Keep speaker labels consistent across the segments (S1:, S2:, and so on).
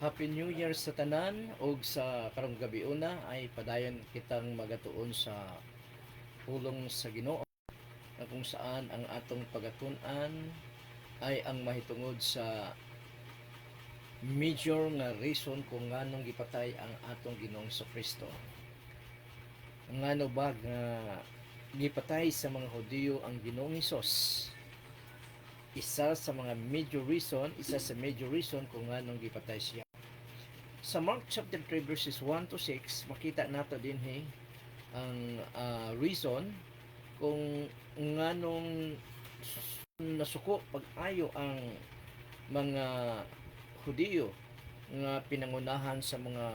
S1: Happy New Year sa tanan ug sa karong gabi una ay padayon kitang magatuon sa pulong sa Ginoo na kung saan ang atong pagatun-an ay ang mahitungod sa major nga reason kung nganong gipatay ang atong Ginoong Kristo. Ngano ba nga gipatay sa mga Hudiyo ang Ginoong Hesus? Isa sa major reason kung nganong gipatay siya. Sa Mark chapter 3 verses 1 to 6, makita nato din ang reason kung nganong nasuko pag-ayo ang mga Hudiyo nga pinangunahan sa mga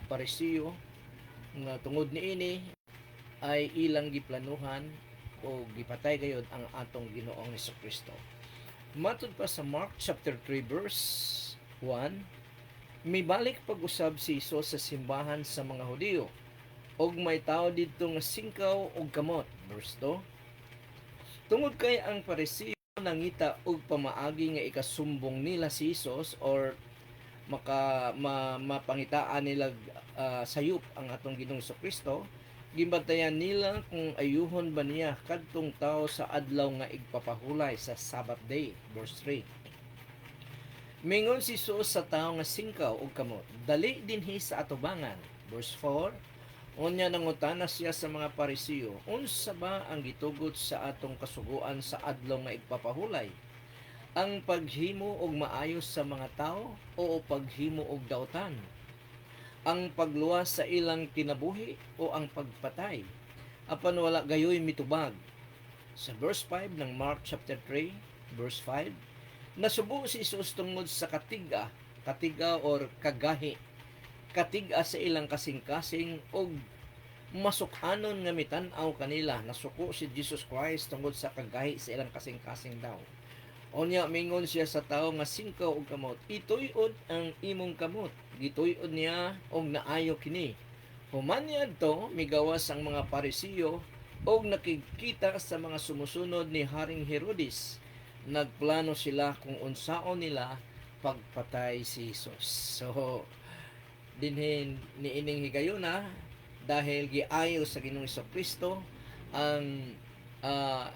S1: Parisiyo nga tungod niini ay ilang giplanuhan o gipatay gayud ang atong Ginoong Hesukristo. Matud pa sa Mark chapter 3 verse 1, mibalik pag-usab si Hesus sa simbahan sa mga Hudiyo og may tao didto nga singkaw og kamot. Verse 2, tungod kay ang Parisiyo nangita og pamaagi nga ikasumbong nila si Hesus or mapangitaan nila sayop ang atong Ginoong Kristo, gibantayan nila kung ayuhon ba niya kadtong tao sa adlaw nga igpapahulay sa Sabbath day. Verse 3, mingon si Jesus sa tao nga singkaw og kamot, dali dinhi sa atubangan. Verse 4, unya nangutana siya sa mga Parisiyo, unsa ba ang gitugot sa atong kasuguan sa adlaw nga igpapahulay? Ang paghimo og maayos sa mga tao o paghimo og dautan? Ang pagluwas sa ilang kinabuhi o ang pagpatay? Apan wala gayoy mitubag. Sa verse 5 ng Mark chapter 3, verse 5, nasubo si Jesus tungod sa katiga or kagahi, katiga sa ilang kasing-kasing og masukanon nga mitan-aw kanila. Nasuko si Jesus Christ tungod sa kagahi sa ilang kasing-kasing daw. Unya mingon siya sa tao nga singkaw og kamot, ituy-od ang imong kamot. Gituy-od niya og naayo kini. Human niadto migawas ang mga Parisiyo og nakikita sa mga sumusunod ni Haring Herodes. Nagplano sila kung unsaon nila pagpatay si Jesus. So dinhin niining higayuna dahil giayo sa Ginoong Kristo ang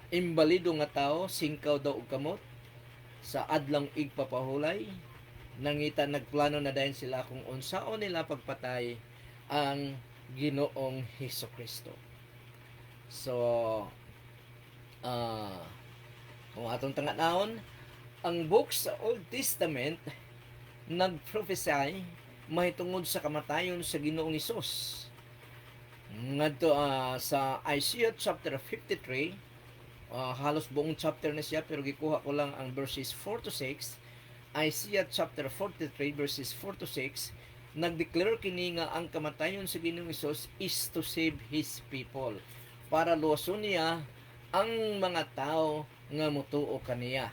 S1: imbalido nga tao singkaw daw og kamot sa adlang igpapahulay, nangita nagplano na dayon sila kung unsaon nila pagpatay ang Ginoong Kristo. So kung atong tanganahon, ang book sa Old Testament nagprophesy mahitungod sa kamatayon sa Ginoong Hesus. Ngadto sa Isaiah chapter 53, halos buong chapter na siya pero gikuha ko lang ang verses 4 to 6. Isaiah chapter 43 verses 4 to 6, nagdeclare kini nga ang kamatayon sa Ginoong Hesus is to save His people, para luwason niya ang mga tao nga mutuo kaniya,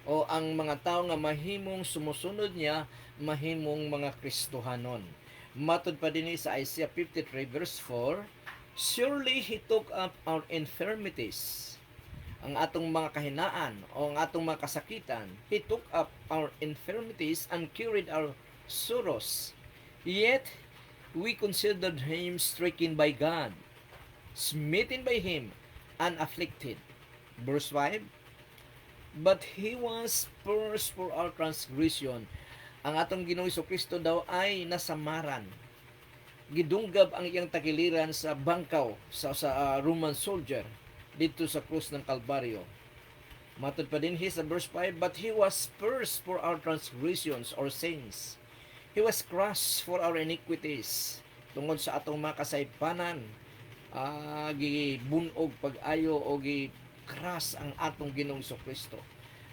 S1: o ang mga tao nga mahimong sumusunod niya, mahimong mga Kristohanon. Matud pa dinhi sa Isaiah 53 verse 4, surely He took up our infirmities, ang atong mga kahinaan o ang atong mga kasakitan. He took up our infirmities and carried our sorrows. Yet we considered Him stricken by God, smitten by Him, and afflicted. Verse 5, but He was pierced for our transgression. Ang atong Ginoong Kristo daw ay nasamaran. Gidunggab ang iyang tagiliran sa bangkaw sa Roman soldier dito sa krus ng Kalbaryo. Matod pa din sa verse 5, but He was pierced for our transgressions or sins. He was crushed for our iniquities. Tungod sa atong mga kasaypanan, gibunog pag-ayo o gikras ang atong Ginoong Kristo.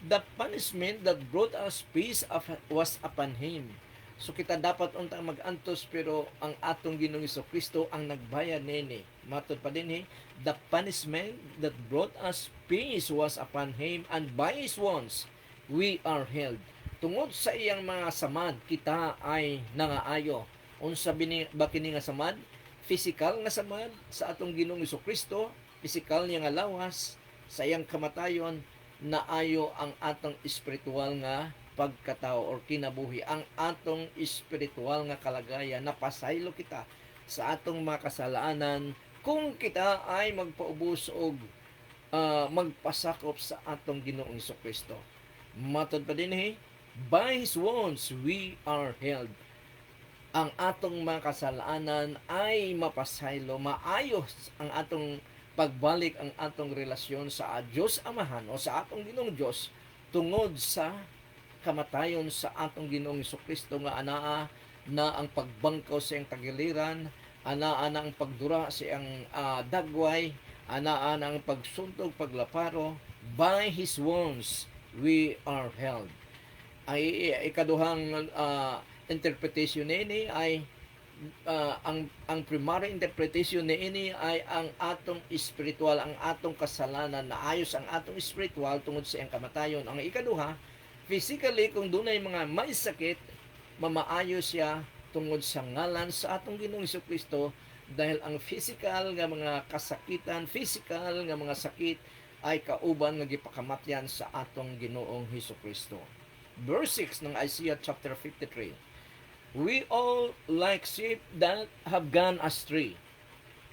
S1: The punishment that brought us peace was upon Him. So kita dapat untang mag-antos pero ang atong Ginoong Kristo ang nagbayad nini. Matod pa din the punishment that brought us peace was upon Him, and by His wounds we are healed. Tungod sa iyang mga samad kita ay nangaayo. Unsa ba kini nga samad? Physical nga samad sa atong Ginoong Kristo, physical niya nga lawas sa iyang kamatayon, naayo ang atong espiritual nga pagkatao or kinabuhi ang atong espiritual nga kalagayan. Napasaylo kita sa atong mga kasalanan kung kita ay magpaubos og magpasakop sa atong Ginoong Kristo. Matod pa din by His wounds we are healed. Ang atong mga kasalanan ay mapasaylo, maayos ang atong pagbalik, ang atong relasyon sa Diyos Amahan o sa atong Ginoong Diyos tungod sa kamatayon sa atong Ginoong Kristo nga anaa na ang pagbangkaw sa iyang tagiliran, anaa na ang pagdura sa iyang dagway, anaa na ang pagsuntog, paglaparo. By His wounds we are healed. Ay ikaduhang interpretation ni ay ang primary interpretation ni ay ang atong espiritual, ang atong kasalanan, naayos ang atong espiritual tungod sa iyang kamatayon. Ang ikaduha, physically, kung dunay mga may sakit, mamaayos siya tungod sa ngalan sa atong Ginoong Kristo, dahil ang physical nga mga kasakitan, physical nga mga sakit ay kauban nga gipakamatyan sa atong Ginoong Kristo. Verse 6 ng Isaiah chapter 53. We all like sheep that have gone astray.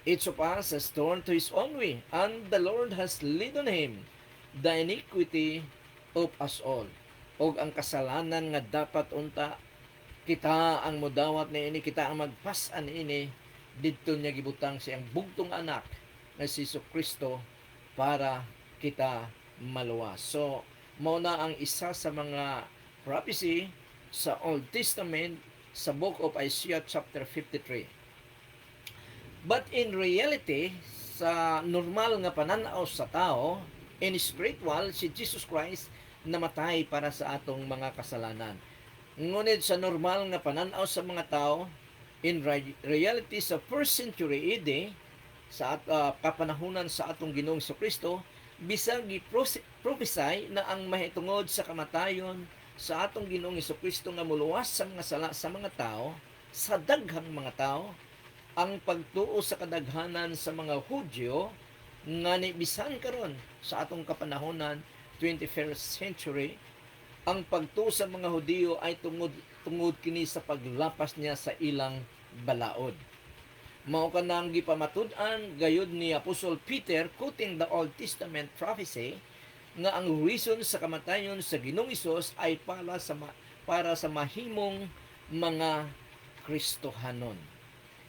S1: Each of us has turned to his own way, and the Lord has laid on him the iniquity of us all. Og ang kasalanan nga dapat unta kita ang mudawat ni ini, kita ang magpasan ini, didto niya gibutang siyang bugtong anak na si Kristo para kita maluwas. So, mao na ang isa sa mga prophecy sa Old Testament sa book of Isaiah chapter 53. But in reality, sa normal nga pananaw sa tao, in spiritual, si Jesus Christ namatay para sa atong mga kasalanan. Ngunit sa normal nga pananaw sa mga tao, in reality, sa 1st century AD, sa kapanahunan sa atong Ginoong Kristo, bisag gi-prophesy na ang mahitungod sa kamatayon sa atong Ginoong Kristo nga muluwas sa mga sala sa mga tao, sa daghang mga tao, ang pagtuo sa kadaghanan sa mga Hudyo nga ni bisan karon sa atong kapanahonan 21st century, ang pagtuo sa mga Hudiyo ay tungod kini sa paglapas niya sa ilang balaod. Mao kanang gipamatud-an gayud ni Apostle Peter quoting the Old Testament prophecy nga ang reason sa kamatayon sa Ginoong Hesus ay para sa mahimong mga Kristohanon.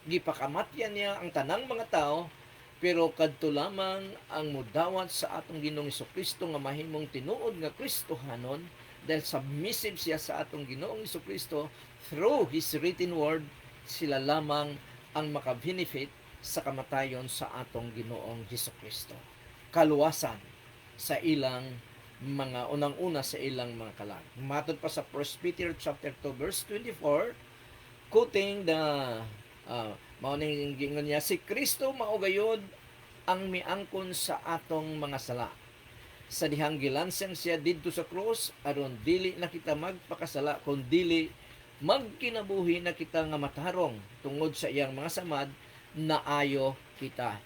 S1: Gipakamatyan niya ang tanang mga tao, pero kadto lamang ang mudawat sa atong Ginoong Kristo nga mahimong tinuod nga Kristohanon, dahil submissive siya sa atong Ginoong Kristo through His written word, sila lamang ang makabenefit sa kamatayon sa atong Ginoong Kristo. Kaluwasan sa ilang mga unang-una sa ilang mga kalag. Matod pa sa 1 Peter chapter 2 verse 24, quoting the mauning gingon niya, si Kristo maugayod ang miangkon sa atong mga sala. Sa dihang gilansang siya didto sa krus, aron dili na kita magpakasala, kun dili magkinabuhi na kita nga matarong tungod sa iyang mga samad, naayo kita.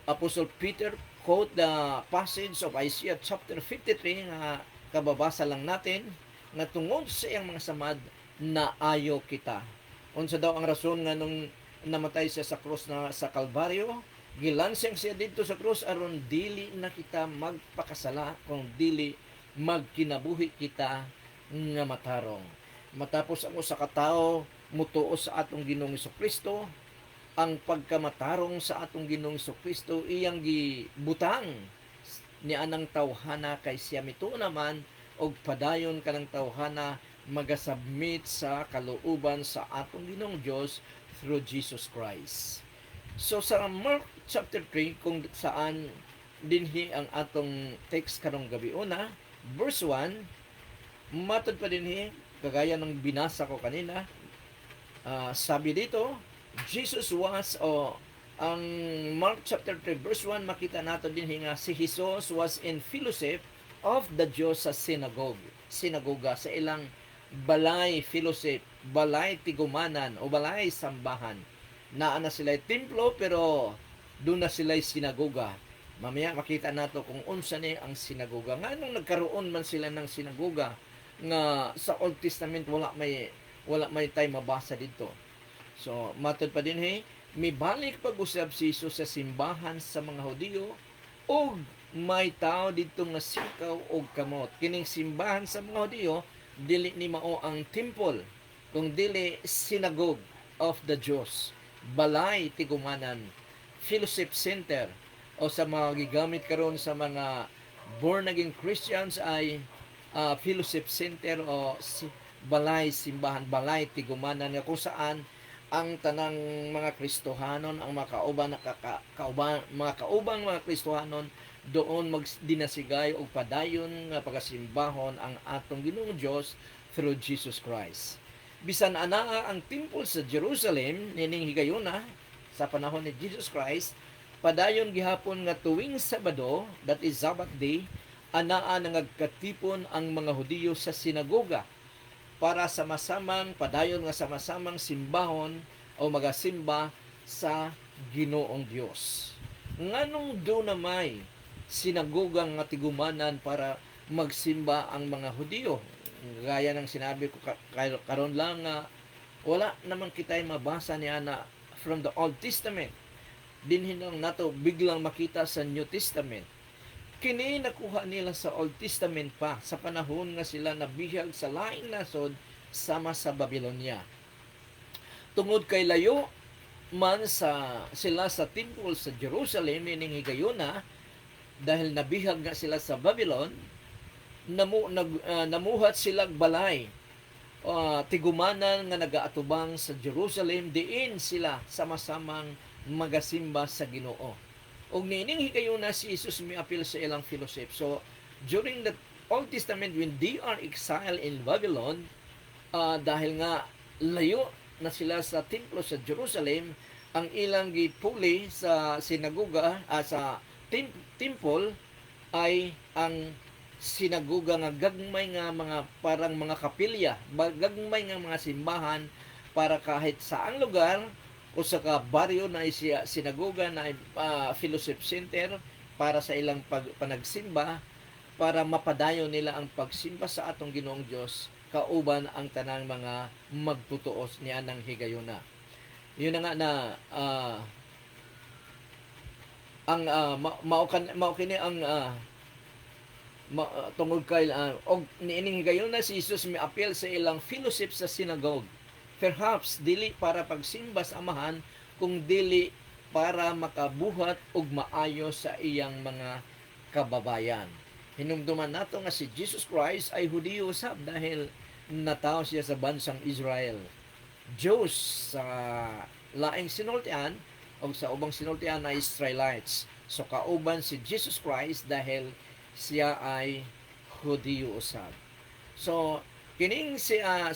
S1: Apostle Peter quote the passage of Isaiah chapter 53 nga kababasa lang natin, nga tungod sa iyang mga samad, naayo kita. Unsa daw ang rason nga nung namatay siya sa krus na sa Kalbaryo? Gilansang siya dito sa krus aron dili na kita magpakasala, kung dili magkinabuhi kita nga matarong. Matapos ang usa ka tawo mutuo sa atong Ginoong Kristo, ang pagkamatarong sa atong Ginoong Kristo iyang gibutang ni anang tawhana, kay siya mituo naman og padayon kanang tawhana magasubmit sa kalooban sa atong Ginoong Dios through Jesus Christ. So sa Mark chapter 3, kung saan dinhi ang atong text karong gabi una, verse 1, matod pa dinhi kagaya ng binasa ko kanina. Sabi dito, Jesus was, ang Mark chapter 3 verse 1, makita nato dinhi nga si Jesus was in fellowship of the Jews sa sinagoga, sa ilang balay fellowship, balay tigumanan o balay sambahan. Naa na sila templo, pero doon na sila sinagoga. Mamaya makita nato kung unsa ni ang sinagoga. Nga nung nagkaroon man sila ng sinagoga, nga sa Old Testament wala may tay mabasa dito. So matod pa din mibalik pag-usab si Jesus sa simbahan sa mga Hudiyo og may tao dito nga sikaw og kamot. Kining simbahan sa mga Hudiyo dili ni mao ang temple, kung dili synagogue of the Jews, balay tigumanan, fellowship center, o sa mga gigamit karon sa mga born again Christians ay fellowship center o balay simbahan, balay tigumanan nga kung saan ang tanang mga Kristohanon, ang mga kaubang mga Kristohanon doon magdinasigay og padayon nga pagasimbahon ang atong Ginoong Dios through Jesus Christ. Bisan anaa ang temple sa Jerusalem nining higayuna sa panahon ni Jesus Christ, padayon gihapon nga tuwing Sabado, that is Sabbath day, anaa nagkatipon ang mga Hudiyo sa sinagoga para sama-samang padayon nga sama-samang simbahon o magasimba sa Ginoong Dios. Nganong do na may sinagogang nga tigumanan para magsimba ang mga Hudiyo? Gaya ng sinabi ko karon lang nga wala naman kitay mabasa niya na from the Old Testament. Dinhin lang nato biglang makita sa New Testament. Kini nakuha nila sa Old Testament pa sa panahon nga sila nabihag sa laing nasod sama sa Babylonia. Tungod kay layo man sila sa temple sa Jerusalem nining higayuna, dahil nabihag nga sila sa Babylon, namuhat sila balay, tigumanan nga nagaatubang sa Jerusalem, diin sila sama-samang magasimba sa Ginoo. Og nining higayuna si Jesus miapil sa ilang fellowship. So during the Old Testament, when they are exiled in Babylon, dahil nga layo na sila sa templo sa Jerusalem, ang ilang gipuli sa sinagoga, sa temple ay ang sinagoga nga gagmay nga mga parang mga kapilya, gagmay nga mga simbahan para kahit saang lugar o sa baryo na siya sinagoga na fellowship center para sa ilang panagsimba, para mapadayon nila ang pagsimba sa atong Ginoong Dios kauban ang tanang mga magtutuos niya ng higayuna. Yun na nga na ang mao kini ang tungod kay og niining higayuna si Jesus miapil sa ilang fellowship sa synagogue. Perhaps dili para pagsimba sa amahan, kung dili para makabuhat og maayo sa iyang mga kababayan. Hinumduman nato nga si Jesus Christ ay Hudiyo usab dahil natawo siya sa bansang Israel. Jews sa laing sinultian o sa ubang sinultian na Israelites. So kauban si Jesus Christ dahil siya ay Hudiyo usab. So kining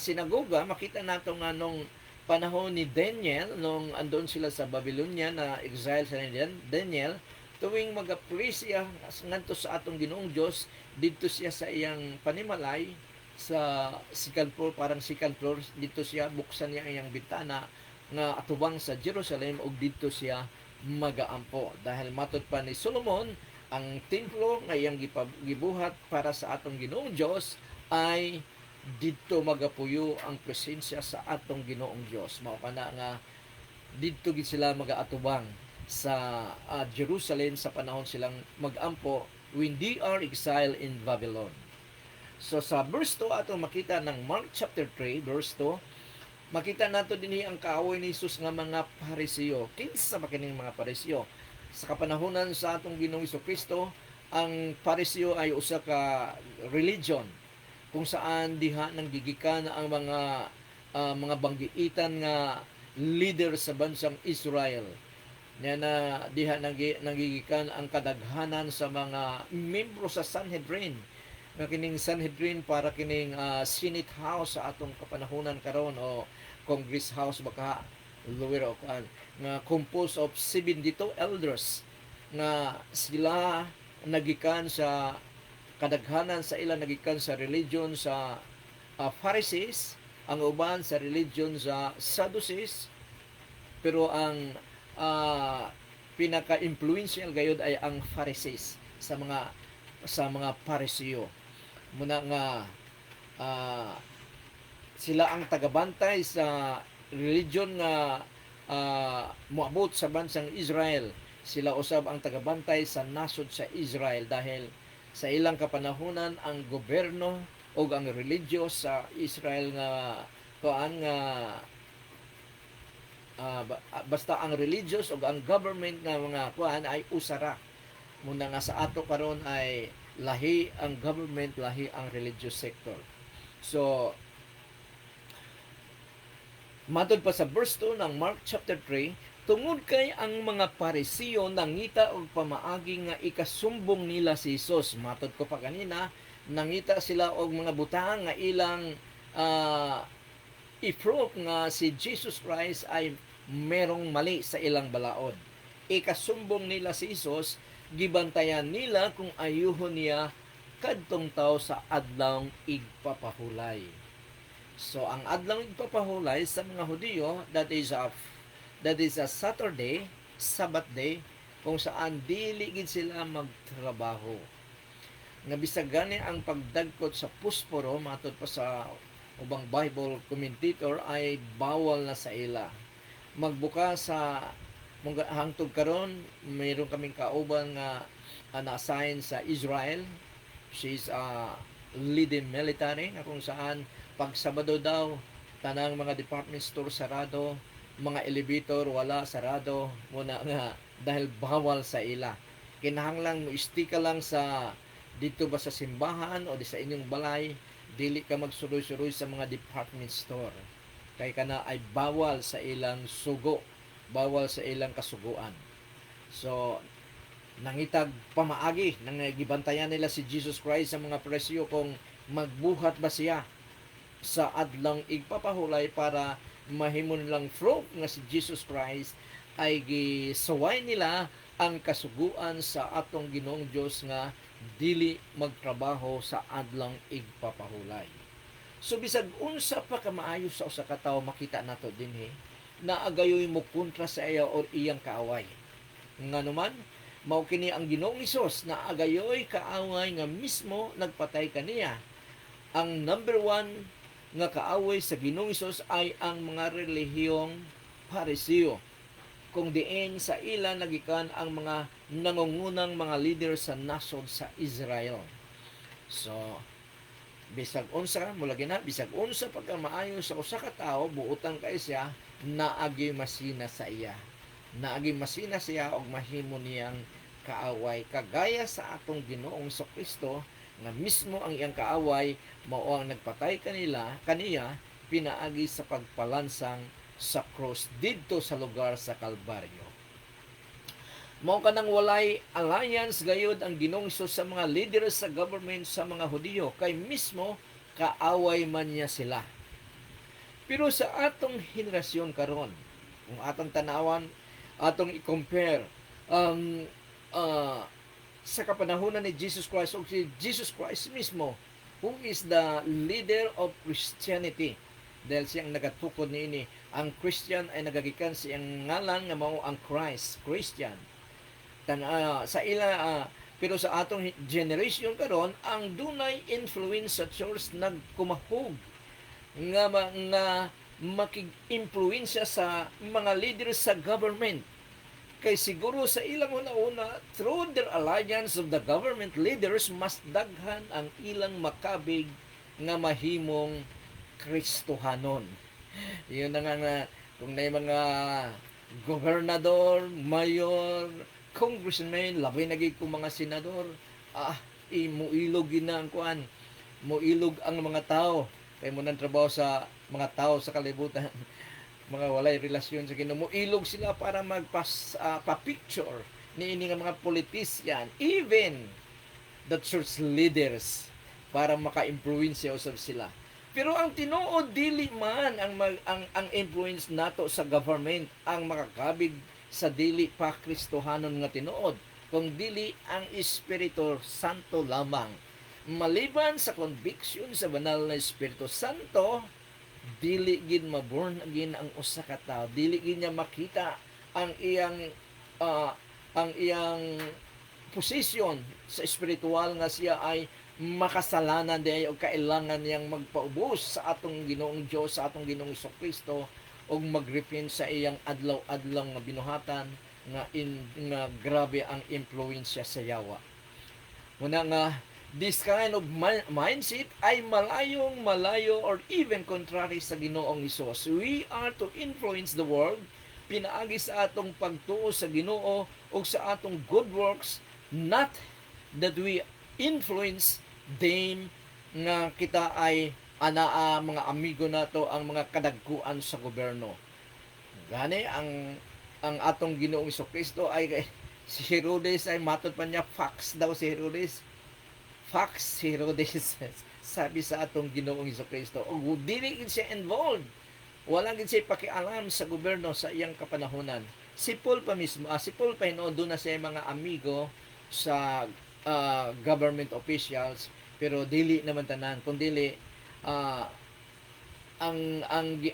S1: sinagoga makita nato nga nung panahon ni Daniel, nung andon sila sa Babylonia na exile sa Daniel, tuwing mag-pray siya ngadto sa atong Ginoong Dios, didto siya sa iyang panimalay sa second floor, parang second floor, dito siya buksan niya iyang bintana nga atubang sa Jerusalem ug dito siya magaampo. Dahil matod pa ni Solomon, ang templo nga iyang gibuhat para sa atong Ginoong Dios ay dito magapuyo ang presensya sa atong Ginoong Dios. Mao kana nga dito gid sila magaatubang sa Jerusalem sa panahon silang magampo when they are exiled in Babylon. So sa verse 2 ato makita ng Mark chapter 3 verse 2, makita nato dinhi ang kaaway ni Jesus nga mga Pariseo. Kinsa ba kining mga Pariseo? Sa kapanahonan sa atong Ginoong Kristo, ang Pariseo ay usa ka religion kung saan diha nang gigikan ang mga banggiitan nga leader sa bansang Israel. Niya na diha nanggigikan ang kadaghanan sa mga membro sa Sanhedrin. Nga kining Sanhedrin para kining Senate House sa atong kapanahonan karon o Congress House baka lower o nga composed of 72 elders nga sila nagikan sa kadaghanan sa ilang nagikan sa religion sa Pharisees, ang uban sa religion sa Sadducees, pero ang pinaka-influential gayud ay ang Pharisees sa mga Pariseo. Muna nga ah, sila ang tagabantay sa religion nga moabot sa bansang Israel. Sila usab ang tagabantay sa nasod sa Israel dahil sa ilang kapanahunan ang gobyerno o ang religious sa Israel nga kuan nga basta ang religious o ang government nga mga kuan ay usara. Muna nga sa ato karon ay lahi ang government, lahi ang religious sector. So matod pa sa verse 2 ng Mark chapter 3, tungod kay ang mga Parisiyo nangita og pamaagi nga ikasumbong nila si Jesus. Matod ko pa kanina, nangita sila og mga butang nga ilang i-prove nga si Jesus Christ ay merong mali sa ilang balaod. Ikasumbong nila si Jesus, gibantayan nila kung ayuhon niya kadtong tao sa adlawng igpapahulay. So ang adlaw igpapahulay sa mga Hudiyo, that is a Saturday, Sabbath day, kung saan dili gid sila magtrabaho. Nga bisag gani ang pagdagkot sa pusporo, matod pa sa ubang Bible commentator, ay bawal na sa ila. Magbuka sa hangtod karon, mayroon kaming kauban nga na-assign sa Israel. She's a leading military na kung saan pag Sabado daw, tanang mga department store sarado, mga elevator wala sarado, muna nga dahil bawal sa ila. Kinahanglan mo istika lang sa dito ba sa simbahan o di sa inyong balay, dili ka magsuroy-suroy sa mga department store. Kay kana ay bawal sa ilang sugo, bawal sa ilang kasuguan. So nangitag pamaagi nang gibantayan nila si Jesus Christ sa mga presyo kung magbuhat ba siya sa adlang igpapahulay para mahimon lang proof nga si Jesus Christ ay gisuway nila ang kasuguan sa atong Ginoong Dios nga dili magtrabaho sa adlang igpapahulay. So bisag unsa pa ka maayo sa usa ka tawo, makita nato dinhi na agayoy mo kontra sa iya or iyang kaaway. Nganuman mao kini ang Ginoong Hesus na agayoy kaaway nga mismo nagpatay kaniya. Ang number one nga kaaway sa Ginoong Hesus ay ang mga relihiyong Parisiyo. Kung diin sa ila nagikan ang mga nangungunang mga leader sa nasod sa Israel. So, bisag unsa, mulagi na, bisag unsa pagka maayo sa usa ka tawo, buutan kay siya, naagi masina sa iya. Naagi masina siya og mahimo niyang kaaway. Kagaya sa atong Ginoong Kristo, nga mismo ang iyang kaaway mao ang nagpatay kaniya pinaagi sa pagpalansang sa cross didto sa lugar sa Kalbaryo. Mao kanang walay alliance gayud ang Ginoong Hesus sa mga leaders sa government sa mga Hudiyo kay mismo kaaway man niya sila. Pero sa atong henerasyon karon, kung atong tanawan, atong i-compare ang sa kapanahunan ni Jesus Christ o si Jesus Christ mismo, who is the leader of Christianity, dahil siyang nagatukod niini. Ang Christian ay nagagikan siyang ngalan nga mao ang Christ, Christian. Sa ila pero sa atong generation karon, ang dunay influence sa church nagkumahog nga makig-impluwensya sa mga leaders sa government. Kay siguro sa ilang una-una, through their alliance of the government leaders, mas daghan ang ilang makabig nga mahimong Kristohanon. Yun na nga kung na mga gobernador, mayor, congressman, labay na gid kung mga senador, muilog na ang kuan, muilog ang mga tao. Kay mo nang trabaho sa mga tao sa kalibutan, mga walay relasyon sa Ginoo, ilog sila para pa-picture ni ini nga mga politician, even the church leaders, para maka-impluwensya usab sila. Pero ang tinuod dili man ang influence nato sa government ang makakabig sa dili pa Kristohanon nga tinuod, kung dili ang Espiritu Santo lamang. Maliban sa conviction sa banal na Espiritu Santo, dili gid ma-born again ang usa ka tawo, dili gid niya makita ang iyang posisyon sa espiritual nga siya ay makasalanan di o kailangan niyang magpaubos sa atong Ginoong Dios, sa atong Ginoong Kristo og magrepent sa iyang adlaw-adlaw nga binuhatan nga grabe ang impluwensya sa yawa. Muna nga this kind of mindset ay malayo or even contrary sa Ginoong Hesus. We are to influence the world pinaagi sa atong pagtuo sa Ginoo o sa atong good works, not that we influence them nga kita ay anaa mga amigo nato ang mga kadagkuan sa gobyerno. Gani ang atong Ginoong Kristo ay si Herodes ay matod pa niya fax daw si Herodes. Fax si Herodes sabi sa atong Ginoong Kristo. O dili siya involved. Wala gid siya pakialam sa gobyerno sa iyang kapanahonan. Si Paul pa mismo, si Paul pa doon na siya mga amigo sa government officials, pero dili naman tanan, kundi ang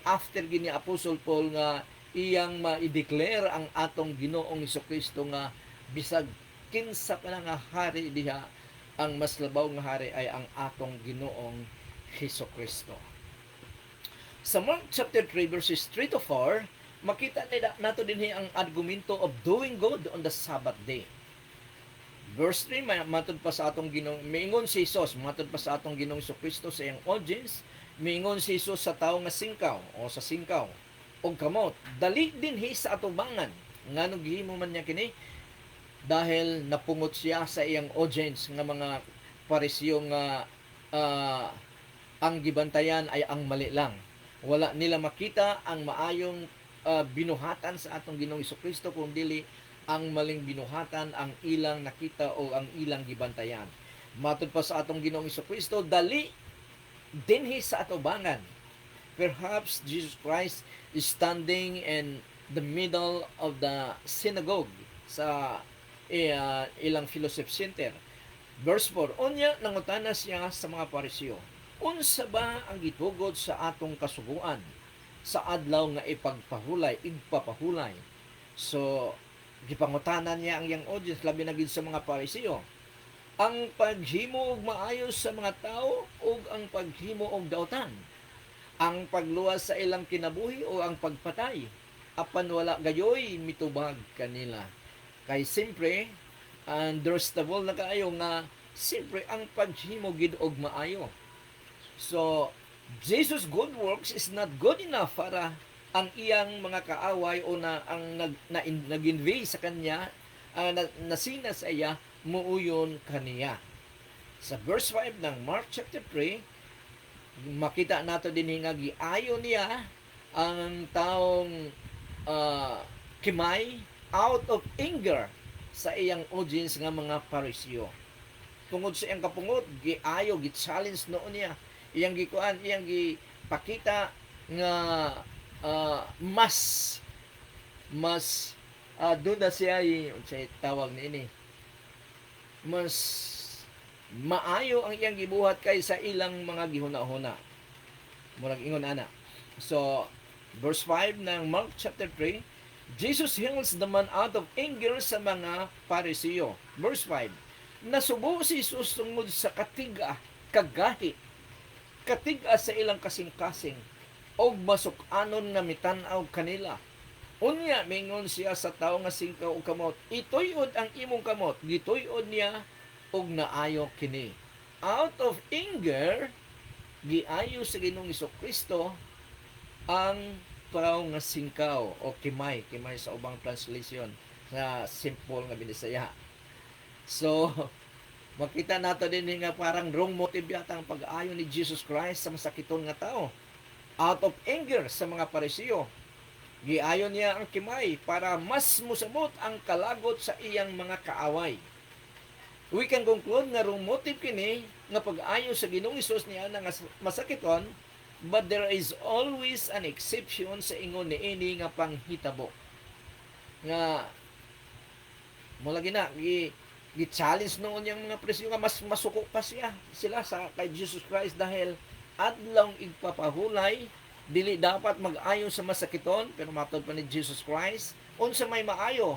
S1: after gini Apostle Paul nga iyang ma-declare ang atong Ginoong Kristo nga bisag kinsa pa nga hari diha, ang mas labaw nga hari ay ang atong Ginoong Kristo. Sa Mark chapter 3 verses 3 to 4, makita nato dinhi ang argumento of doing good on the Sabbath day. Verse 3, matod pa sa atong Ginoong, miingon si Jesus, matod pa sa atong Ginoong Kristo sa iyang audience, miingon si Jesus sa tawo nga singkaw o sa singkaw og kamot, dali dinhi sa atubangan. Ngano gihimo man niya kini? Dahil napungot siya sa iyang audience nga mga Pariseo nga ang gibantayan ay ang mali lang. Wala nila makita ang maayong binuhatan sa atong Ginoong Kristo, kung dili ang maling binuhatan ang ilang nakita o ang ilang gibantayan. Matod pa sa atong Ginoong Kristo, dali dinhi sa atubangan. Perhaps Jesus Christ is standing in the middle of the synagogue sa ilang fellowship center. Verse 4, unya nangutana siya sa mga Pariseo, unsa ba ang gitugod sa atong kasuguan sa adlaw nga igpapahulay? So gipangutanan niya ang iyang audience, labi na gid sa mga Pariseo, ang paghimo og maayos sa mga tao o ang paghimo og daotan, ang pagluwas sa ilang kinabuhi o ang pagpatay, apan wala gayoy mitubag kanila. Kay simpre understandable na kaayo nga simpre ang paghimo gid og maayo. So Jesus good works is not good enough para ang iyang mga kaaway o nag-invade sa kanya, nasina sa iya, muuyon kaniya. Sa verse 5 ng Mark chapter 3, makita nato din nga giayo niya ang taong kimay out of anger sa iyang audience nga mga Pariseo. Tungod sa iyang kapungot, giayo, gi-challenge noon niya. Iyang gipakita nga mas doon na siya tawag ni mas maayo ang iyang gibuhat kaysa ilang mga gihuna-huna. Murag ingon ana. So verse 5 ng Mark chapter 3, Jesus heals the man out of anger sa mga Pariseo. Verse 5, nasubo si Jesus tungod sa kagahi, katiga sa ilang kasing-kasing, og masuk-anon nga mitan-aw kanila. Unya mingon siya sa tawo nga singkaw og kamot, ituy-od ang imong kamot. Gituy-od niya og naayo kini. Out of anger, giayo sa Ginoong Kristo ang tawo nga singkaw o kimay sa ubang translation na simple nga binisaya. So makita nato din nga parang wrong motive yata ang pag-ayo ni Jesus Christ sa masakiton nga tao. Out of anger sa mga Pariseo, giayon niya ang kimay para mas musabot ang kalagot sa iyang mga kaaway. We can conclude nga wrong motive kini nga pag-ayo sa Ginoong Hesus niya nga masakiton, but there is always an exception sa ingon niini nga panghitabo. Nga mulagi na gi-challenge noon yung mga Pariseo nga mas masuko pa sila sa kay Jesus Christ dahil adlaw igpapahulay, dili dapat mag-ayo sa masakiton, pero matod pa ni Jesus Christ, unsa may maayo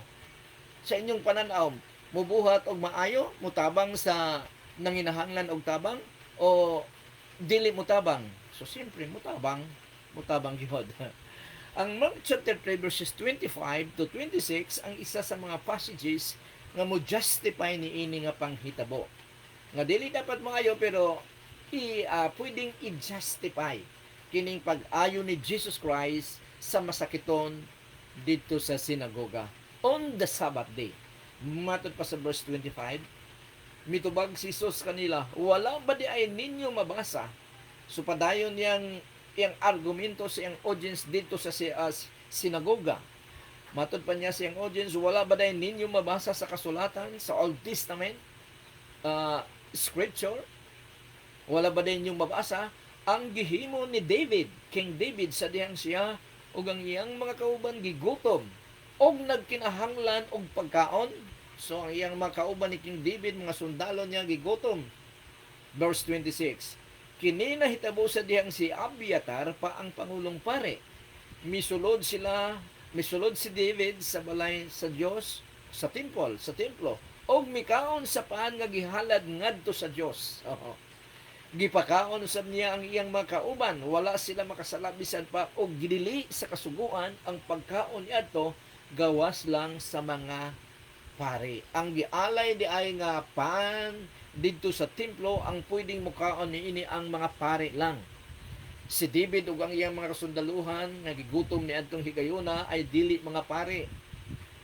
S1: sa inyong pananaw, mubuhat og maayo, mutabang sa nanginahanglan og tabang o dili mo tabang? So siyempre mutabang gihod. Ang Mark chapter 3 verses 25 to 26 ang isa sa mga passages nga mo justify ni ini nga panghitabo. Nga dili dapat maayo pero pwedeng i-justify kining pag-ayo ni Jesus Christ sa masakiton dito sa sinagoga on the Sabbath day. Matod pa sa verse 25, mitubag si Jesus kanila, wala ba di ay ninyo mabasa? So padayon yang argumento sa iyang audience dito sa sinagoga. Matod pa niya sa iyang audience, wala ba di ninyo mabasa sa kasulatan, sa Old Testament, scripture? Wala ba din yung mabasa ang gihimo ni David, King David, sa dihang siya ug ang iyang mga kauban gigutom og nagkinahanglan og pagkaon. So ang iyang mga kauban ni King David, mga sundalo niya gigutom. Verse 26, kini nahitabo sa dihang si Abiatar pa ang pangulong pare. Misulod si David sa balay sa Dios sa templo og mikaon sa paan nga gihalad ngadto sa Dios. Gipakaon usab niya ang iyang mga kauban, wala sila makasala bisan pa og gidili sa kasuguan ang pagkaon niadto gawas lang sa mga pare. Ang gialay di ay nga pan didto sa templo ang pwedeng mukaon niini ang mga pare lang. Si David ug ang iyang mga kasundaluhan nga gigutom niadtong higayuna ay dili mga pare.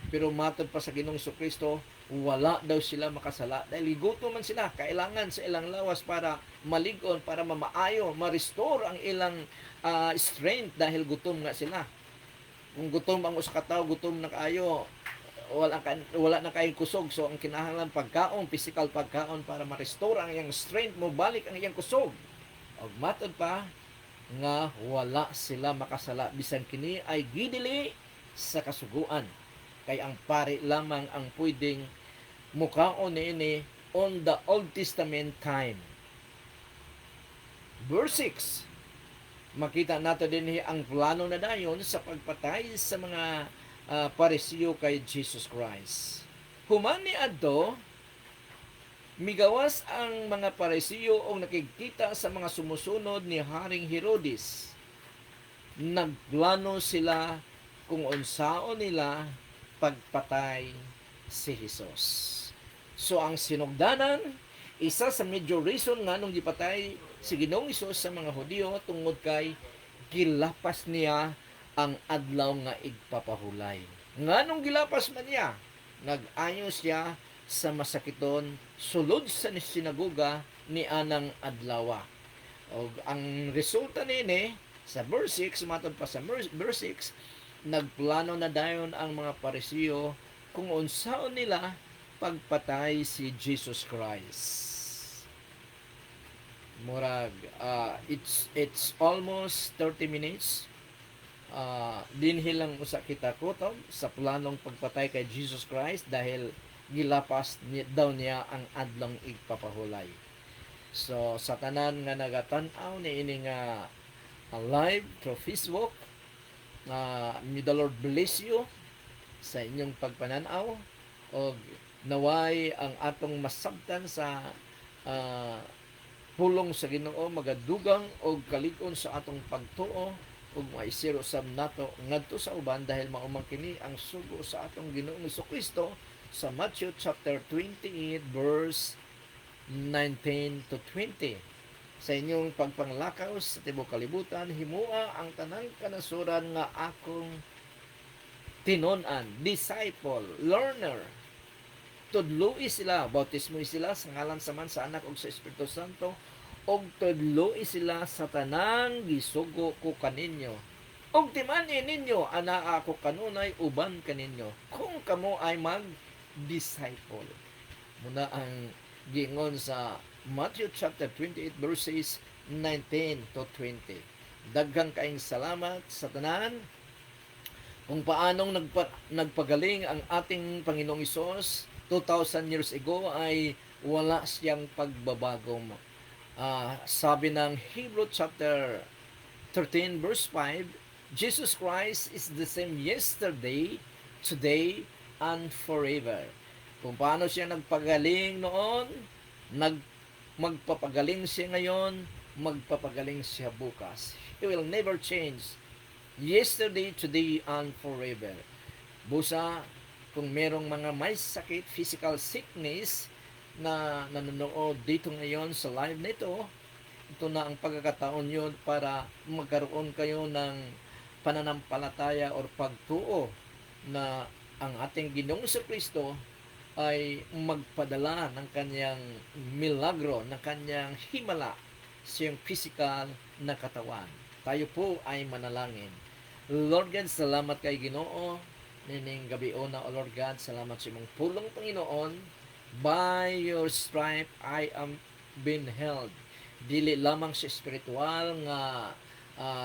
S1: Pero matod pa sa Ginoong Jesucristo, wala daw sila makasala dahil gutom man sila, kailangan sa ilang lawas para maligon, para mamaayo, ma-restore ang ilang strength dahil gutom nga sila. Kung gutom ang usa ka tawo, gutom na kaayo, wala na kayong kusog. So ang kinahanglan pagkaon, physical pagkaon para ma-restore ang iyang strength mo, balik ang iyang kusog. Og matod pa nga wala sila makasala bisan kini ay gidili sa kasuguan. Kay ang pare lamang ang pwedeng mukaon niini on the Old Testament time. Verse 6, makita nato din ang plano na dayon sa pagpatay sa mga Parisiyo kay Jesus Christ. Human ni adto, migawas ang mga Parisiyo o nakikita sa mga sumusunod ni Haring Herodes. Nagplano sila kung unsaon nila pagpatay si Jesus. So ang sinugdanan, isa sa major reason nga nung gipatay si Ginoong Hesus sa mga Hudiyo tungod kay gilapas niya ang adlaw nga igpapahulay. Nga nung gilapas man niya, nag-ayo siya sa masakiton sulod sa sinagoga ni anang adlawa. O ang resulta nini sa verse 6, matod pa sa verse 6, nagplano na dayon ang mga Parisiyo kung unsaon nila pagpatay si Jesus Christ. Murag it's almost 30 minutes. Dinhi lang usa kita kutob sa planong pagpatay kay Jesus Christ dahil gilapas daw niya ang adlong igpapahulay. So sa tanan nga nagatan-aw ni ini nga live through Facebook, may the Lord bless you sa inyong pagpananaw o naway ang atong masabtan sa pulong sa Ginoo magadugang o kalig-on sa atong pagtuo ug maisiro sab nato ngadto sa uban dahil maumang kini ang sugo sa atong Ginoong Jesucristo sa Matthew chapter 28 verse 19 to 20. Sa inyong pagpanglakaw sa tibuok kalibutan, himua ang tanang kanasuran nga akong tinon-an, disciple, learner. Tudloi sila, bautismo sila sa ngalan sa Man, sa Anak ug sa Espiritu Santo, og tudloi sila sa tanang gisugo ko kaninyo. Og timani ninyo ana ako kanunay uban kaninyo. Kung kamo ay mag-disciple. Muna ang giingon sa Matthew chapter 28 verses 19 to 20. Daghang kaayong salamat sa tanan kung paanong nagpagaling ang ating Panginoong Hesus 2,000 years ago ay wala siyang pagbabago. Sabi ng Hebrew chapter 13 verse 5, Jesus Christ is the same yesterday, today, and forever. Kung paano siya nagpagaling noon, Magpapagaling siya ngayon, magpapagaling siya bukas. He will never change. Yesterday, today, and forever. Busa, kung merong mga may sakit, physical sickness, na nanonood dito ngayon sa live na ito na ang pagkakataon yun para magkaroon kayo ng pananampalataya or pagtuo na ang ating Ginoong Kristo ay magpadala ng kanyang milagro, ng kanyang himala sa iyong physical na katawan. Tayo po ay manalangin. Lord God, salamat kay Ginoo. Nining gabi o na, O Lord God, salamat sa imong pulong, Panginoon. By your stripe, I am been healed. Dili lamang sa spiritual nga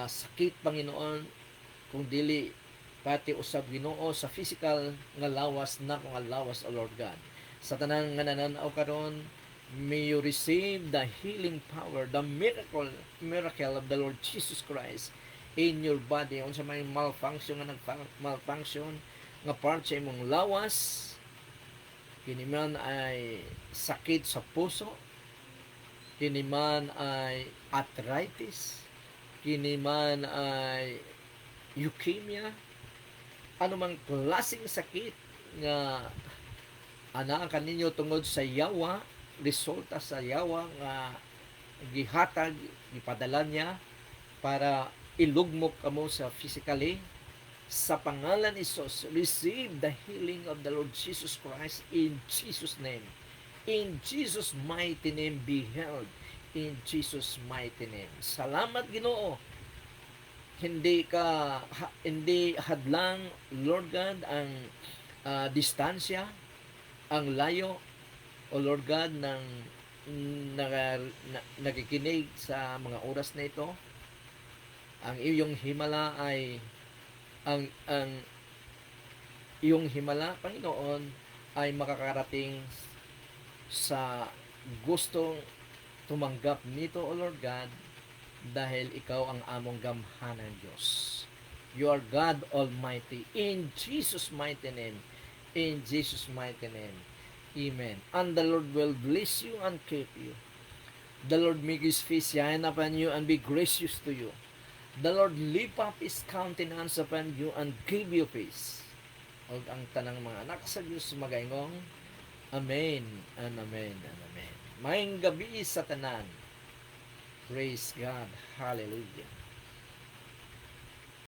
S1: sakit, Panginoon, kung dili pati usab Ginoo sa physical nga lawas na kung lawas, O Lord God. Sa tanang nga nananaw karon, may you receive the healing power, the miracle of the Lord Jesus Christ in your body. Unsa may malfunction nga malfunction nga part sa imong lawas, kini man ay sakit sa puso, kini man ay arthritis, kini man ay leukemia, anumang klaseng sakit nga ana kaninyo tungod sa yawa, resulta sa yawa nga gihatag, gipadala niya para ilugmok kamo sa physically, sa pangalan ni Jesus, receive the healing of the Lord Jesus Christ in Jesus' name. In Jesus' mighty name, be healed. In Jesus' mighty name. Salamat, Ginoo. Hindi hadlang, Lord God, ang distansya, ang layo, O Lord God, ng nakikinig sa mga oras na ito. Ang iyong himala ay ang iyong himala, Panginoon, ay makakarating sa gustong tumanggap nito, O Lord God, dahil ikaw ang among gamhanan, Diyos. You are God Almighty. In Jesus' mighty name. In Jesus' mighty name. Amen. And the Lord will bless you and keep you. The Lord make His face shine upon you and be gracious to you. The Lord lift up His countenance upon you and give you peace. O ang tanang mga anak sa Diyos magaingong, Amen and Amen and Amen. Maayong gabi sa tanan. Praise God. Hallelujah.